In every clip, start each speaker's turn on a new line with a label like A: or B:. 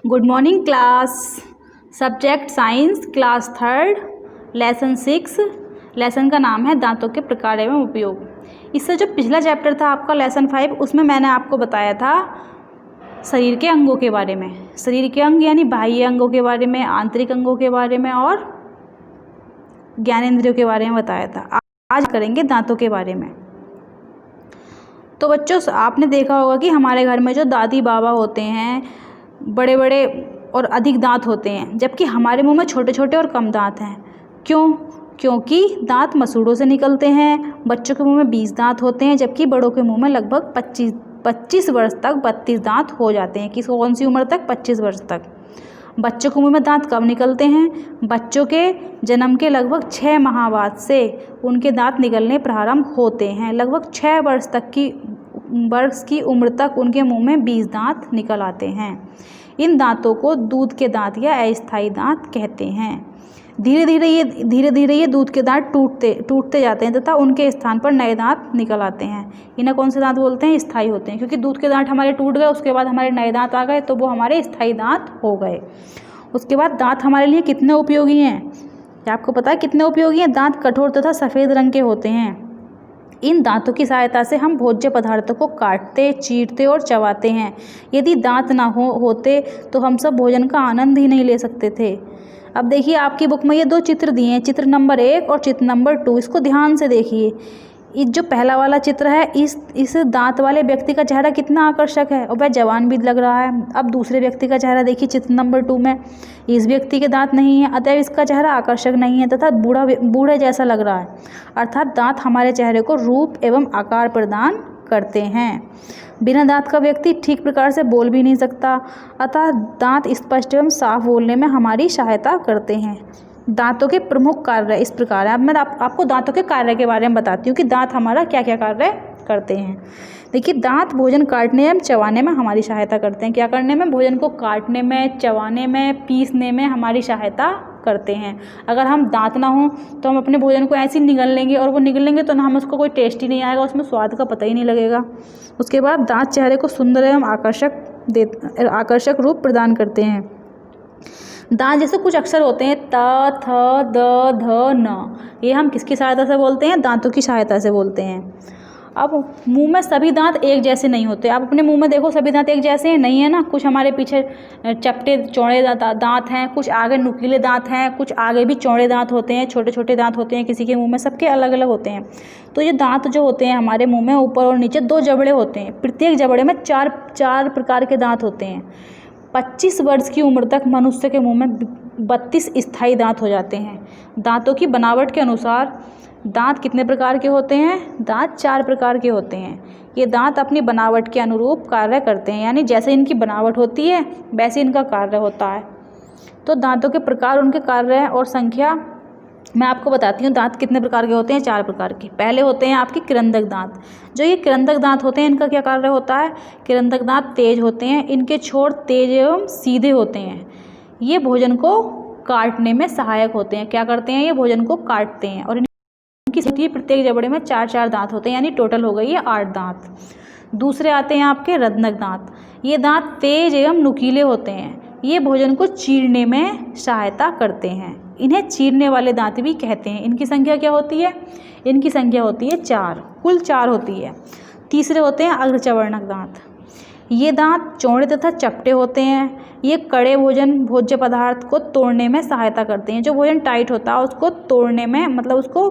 A: Good morning class. Subject science, class third, lesson 6। Lesson का नाम है दांतों के प्रकार एवं उपयोग। इससे जो पिछला चैप्टर था आपका लेसन 5, उसमें मैंने आपको बताया था शरीर के अंगों के बारे में। शरीर के अंग यानी बाह्य अंगों के बारे में, आंतरिक अंगों के बारे में और ज्ञानेंद्रियों के बारे में बताया था। आज करेंगे दांतों के बारे में। तो बच्चों, आपने देखा होगा कि हमारे घर में जो दादी बाबा होते हैं, बड़े बड़े और अधिक दांत होते हैं, जबकि हमारे मुंह में छोटे छोटे और कम दांत हैं। क्यों? क्योंकि दांत मसूड़ों से निकलते हैं। बच्चों के मुंह में 20 दांत होते हैं, जबकि बड़ों के मुंह में लगभग 25 वर्ष तक 32 दांत हो जाते हैं। कौन सी उम्र तक? 25 वर्ष तक। बच्चों के मुंह में दांत कब निकलते हैं? बच्चों के जन्म के लगभग 6 माह बाद से उनके दांत निकलने प्रारंभ होते हैं। लगभग 6 वर्ष की उम्र तक उनके मुंह में 20 दांत निकल आते हैं। इन दांतों को दूध के दांत या अस्थायी दांत कहते हैं। धीरे धीरे ये दूध के दांत टूटते जाते हैं तथा उनके स्थान पर नए दांत निकल आते हैं। इन्हें कौन से दांत बोलते हैं? स्थायी होते हैं। क्योंकि दूध के दांत हमारे टूट गए, उसके बाद हमारे नए दांत आ गए, तो वो हमारे स्थायी दांत हो गए। उसके बाद दांत हमारे लिए कितने उपयोगी हैं? क्या आपको पता है कितने उपयोगी हैं? दांत कठोर तथा सफ़ेद रंग के होते हैं। इन दांतों की सहायता से हम भोज्य पदार्थों को काटते, चीरते और चबाते हैं। यदि दांत ना होते तो हम सब भोजन का आनंद ही नहीं ले सकते थे। अब देखिए, आपकी बुक में ये 2 चित्र दिए हैं, चित्र नंबर 1 और चित्र नंबर 2। इसको ध्यान से देखिए। इस जो पहला वाला चित्र है, इस दांत वाले व्यक्ति का चेहरा कितना आकर्षक है और वह जवान भी लग रहा है। अब दूसरे व्यक्ति का चेहरा देखिए, चित्र नंबर 2 में। इस व्यक्ति के दांत नहीं है, अतः इसका चेहरा आकर्षक नहीं है तथा बूढ़े जैसा लग रहा है। अर्थात दांत हमारे चेहरे को रूप एवं आकार प्रदान करते हैं। बिना दांत का व्यक्ति ठीक प्रकार से बोल भी नहीं सकता, अतः दांत स्पष्ट एवं साफ बोलने में हमारी सहायता करते हैं। दांतों के प्रमुख कार्य इस प्रकार है। अब मैं आपको दांतों के कार्य के बारे में बताती हूँ कि दांत हमारा क्या क्या कार्य करते हैं। देखिए, दांत भोजन काटने एवं चबाने में हमारी सहायता करते हैं। क्या करने में? भोजन को काटने में, चबाने में, पीसने में हमारी सहायता करते हैं। अगर हम दांत ना हो तो हम अपने भोजन को ऐसे ही निगल लेंगे, और वो निगलेंगे तो ना हम उसको कोई टेस्ट ही नहीं आएगा, उसमें स्वाद का पता ही नहीं लगेगा। उसके बाद दांत चेहरे को सुंदर एवं आकर्षक रूप प्रदान करते हैं। दांत जैसे कुछ अक्षर होते हैं, त, थ, द, ध, न, ये हम किसकी सहायता से बोलते हैं? दांतों की सहायता से बोलते हैं। अब मुंह में सभी दांत एक जैसे नहीं होते। आप अपने मुंह में देखो, सभी दांत एक जैसे हैं? नहीं है ना। कुछ हमारे पीछे चपटे चौड़े दांत हैं, कुछ आगे नुकीले दांत हैं, कुछ आगे भी चौड़े दांत होते हैं, छोटे छोटे दांत होते हैं किसी के मुंह में, सबके अलग अलग होते हैं। तो ये दांत जो होते हैं हमारे मुंह में, ऊपर और नीचे 2 जबड़े होते हैं। प्रत्येक जबड़े में 4 प्रकार के दांत होते हैं। 25 वर्ष की उम्र तक मनुष्य के मुंह में 32 स्थायी दांत हो जाते हैं। दांतों की बनावट के अनुसार दांत कितने प्रकार के होते हैं? दांत 4 प्रकार के होते हैं। ये दांत अपनी बनावट के अनुरूप कार्य करते हैं, यानी जैसे इनकी बनावट होती है वैसे इनका कार्य होता है। तो दांतों के प्रकार, उनके कार्य और संख्या मैं आपको बताती हूँ। दांत कितने प्रकार के होते हैं? 4 प्रकार के। पहले होते हैं आपके किरंदक दांत। जो ये किरंदक दांत होते हैं, इनका क्या कार्य होता है? किरंदक दांत तेज होते हैं, इनके छोर तेज एवं सीधे होते हैं। ये भोजन को काटने में सहायक होते हैं। क्या करते हैं? ये भोजन को काटते हैं। और इनकी प्रत्येक जबड़े में 4 दांत होते हैं, यानी टोटल हो गई है 8 दांत। दूसरे आते हैं आपके रत्नक दांत। ये दांत तेज एवं नुकीले होते हैं। ये भोजन को चीरने में सहायता करते हैं। इन्हें चीरने वाले दांत भी कहते हैं। इनकी संख्या क्या होती है? इनकी संख्या होती है 4, कुल 4 होती है। तीसरे होते हैं अग्रचवर्णक दांत। ये दांत चौड़े तथा चपटे होते हैं। ये कड़े भोज्य पदार्थ को तोड़ने में सहायता करते हैं। जो भोजन टाइट होता है उसको तोड़ने में, मतलब उसको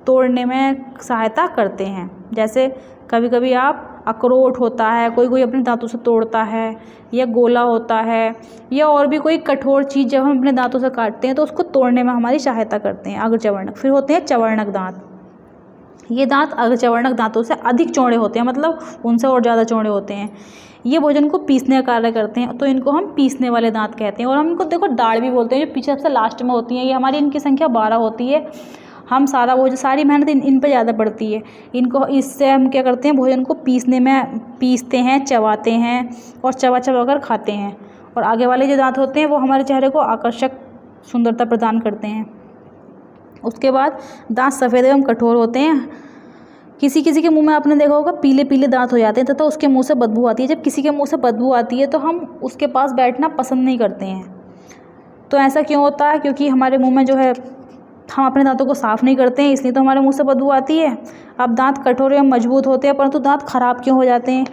A: तोड़ने में सहायता करते हैं। जैसे कभी कभी आप अखरोट होता है, कोई अपने दांतों से तोड़ता है, या गोला होता है, या और भी कोई कठोर चीज़ जब हम अपने दांतों से काटते हैं तो उसको तोड़ने में हमारी सहायता करते हैं अग्रचवर्णक। फिर होते हैं चवर्णक दांत। ये दांत अग्रचवर्णक दांतों से अधिक चौड़े होते हैं, मतलब उनसे और ज़्यादा चौड़े होते हैं। ये भोजन को पीसने का कार्य करते हैं, तो इनको हम पीसने वाले दांत कहते हैं। और हम इनको देखो दाढ़ भी बोलते हैं, जो पीछे सबसे लास्ट में होती हैं। ये हमारी, इनकी संख्या 12 होती है। हम सारी मेहनत इन पे ज़्यादा पड़ती है। इससे हम क्या करते हैं? भोजन को पीसते हैं, चबाते हैं और चबा कर खाते हैं। और आगे वाले जो दांत होते हैं वो हमारे चेहरे को आकर्षक सुंदरता प्रदान करते हैं। उसके बाद दांत सफ़ेद एवं कठोर होते हैं। किसी किसी के मुंह में आपने देखा होगा पीले पीले दांत हो जाते हैं तथा उसके मुंह से बदबू आती है। जब किसी के मुंह से बदबू आती है तो हम उसके पास बैठना पसंद नहीं करते हैं। तो ऐसा क्यों होता है? क्योंकि हमारे मुंह में जो है हम अपने दांतों को साफ़ नहीं करते हैं, इसलिए तो हमारे मुंह से बदबू आती है। अब दांत कठोर एवं मजबूत होते हैं, परंतु दांत खराब क्यों हो जाते हैं?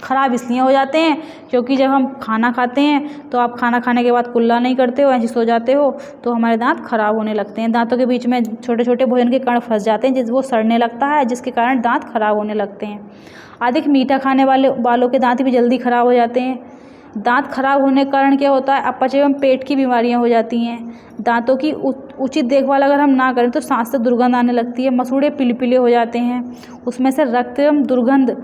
A: ख़राब इसलिए हो जाते हैं क्योंकि जब हम खाना खाते हैं तो आप खाना खाने के बाद कुल्ला नहीं करते हो, ऐसे सो जाते हो, तो हमारे दांत ख़राब होने लगते हैं। दांतों के बीच में छोटे छोटे भोजन के कण फंस जाते हैं, जिस वो सड़ने लगता है, जिसके कारण दांत खराब होने लगते हैं। अधिक मीठा खाने वालों के दांत भी जल्दी ख़राब हो जाते हैं। दांत खराब होने के कारण क्या होता है? अपच एवं पेट की बीमारियां हो जाती हैं। दांतों की उचित देखभाल अगर हम ना करें तो सांस से दुर्गंध आने लगती है, मसूड़े पीले हो जाते हैं, उसमें से रक्त एवं दुर्गंध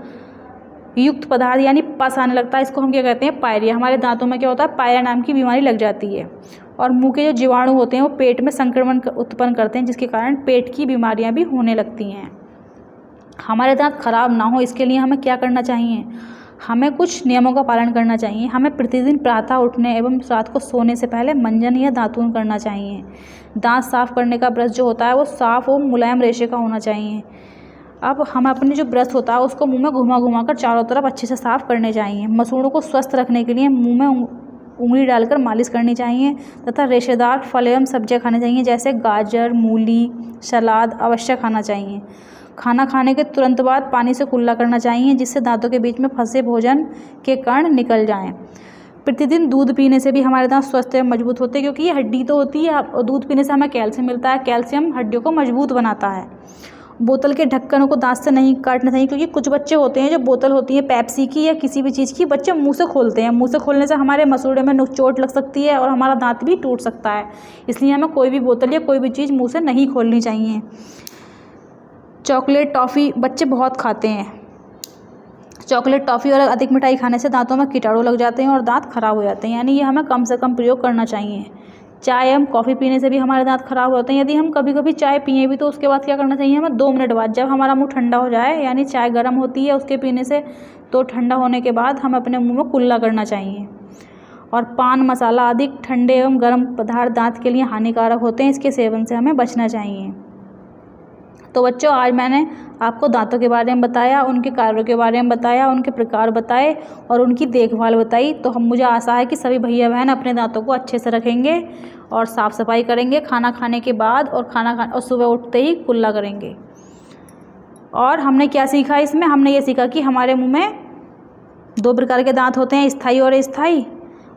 A: युक्त पदार्थ यानी पस आने लगता है। इसको हम क्या कहते हैं? पायरिया। हमारे दांतों में क्या होता है? पायरिया नाम की बीमारी लग जाती है। और मुंह के जो जीवाणु होते हैं वो पेट में संक्रमण उत्पन्न करते हैं, जिसके कारण पेट की बीमारियां भी होने लगती हैं। हमारे दांत खराब ना हो इसके लिए हमें क्या करना चाहिए? हमें कुछ नियमों का पालन करना चाहिए। हमें प्रतिदिन प्रातः उठने एवं रात को सोने से पहले मंजन या दातून करना चाहिए। दांत साफ करने का ब्रश जो होता है वो साफ और मुलायम रेशे का होना चाहिए। अब हम अपने जो ब्रश होता है उसको मुंह में घुमा कर चारों तरफ अच्छे से साफ करने चाहिए। मसूड़ों को स्वस्थ रखने के लिए मुंह में उंगली डालकर मालिश करनी चाहिए तथा रेशेदार फल एवं सब्जियां खानी चाहिए, जैसे गाजर, मूली, सलाद अवश्य खाना चाहिए। खाना खाने के तुरंत बाद पानी से कुल्ला करना चाहिए, जिससे दांतों के बीच में फंसे भोजन के कण निकल जाएं। प्रतिदिन दूध पीने से भी हमारे दांत स्वस्थ एवं मजबूत होते हैं, क्योंकि ये हड्डी तो होती है और दूध पीने से हमें कैल्शियम मिलता है। कैल्शियम हड्डियों को मजबूत बनाता है। बोतल के ढक्कनों को दांत से नहीं काटना चाहिए, क्योंकि कुछ बच्चे होते हैं जो बोतल होती है पेप्सी की या किसी भी चीज़ की, बच्चे मुंह से खोलते हैं। मुंह से खोलने से हमारे मसूड़े में चोट लग सकती है और हमारा दांत भी टूट सकता है। इसलिए हमें कोई भी बोतल या कोई भी चीज़ मुंह से नहीं खोलनी चाहिए। चॉकलेट, टॉफ़ी बच्चे बहुत खाते हैं। चॉकलेट, टॉफ़ी और अधिक मिठाई खाने से दांतों में कीटाणु लग जाते हैं और दांत खराब हो जाते हैं, यानी ये हमें कम से कम प्रयोग करना चाहिए। चाय एवं कॉफ़ी पीने से भी हमारे दांत खराब होते हैं। यदि हम कभी कभी चाय पिए भी तो उसके बाद क्या करना चाहिए? हमें 2 मिनट बाद, जब हमारा मुंह ठंडा हो जाए, यानी चाय गर्म होती है उसके पीने से, तो ठंडा होने के बाद हम अपने मुँह में कुल्ला करना चाहिए। और पान मसाला आदि ठंडे एवं गर्म पदार्थ दांत के लिए हानिकारक होते हैं, इसके सेवन से हमें बचना चाहिए। तो बच्चों, आज मैंने आपको दांतों के बारे में बताया, उनके कार्यों के बारे में बताया, उनके प्रकार बताए और उनकी देखभाल बताई। तो मुझे आशा है कि सभी भैया बहन अपने दांतों को अच्छे से रखेंगे और साफ़ सफाई करेंगे खाना खाने के बाद, और सुबह उठते ही कुल्ला करेंगे। और हमने क्या सीखा इसमें? हमने ये सीखा कि हमारे मुँह में 2 प्रकार के दाँत होते हैं, स्थायी और अस्थायी,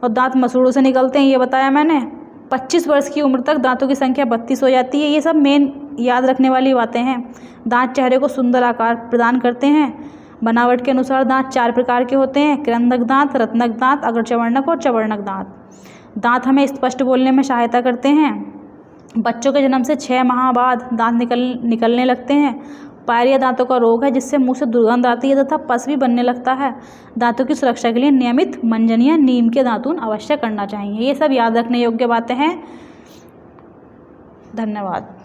A: और दाँत मसूड़ों से निकलते हैं, ये बताया मैंने। 25 वर्ष की उम्र तक दांतों की संख्या 32 हो जाती है। ये सब मेन याद रखने वाली बातें हैं। दांत चेहरे को सुंदर आकार प्रदान करते हैं। बनावट के अनुसार दांत 4 प्रकार के होते हैं: कृंतक दांत, रत्नक दांत, अग्रचवर्णक और चवर्णक दांत। दांत हमें स्पष्ट बोलने में सहायता करते हैं। बच्चों के जन्म से 6 माह बाद दांत निकलने लगते हैं। पायरिया दांतों का रोग है, जिससे मुंह से दुर्गंध आती है तथा पस भी बनने लगता है। दांतों की सुरक्षा के लिए नियमित मंजन या नीम के दातून अवश्य करना चाहिए। ये सब याद रखने योग्य बातें हैं। धन्यवाद।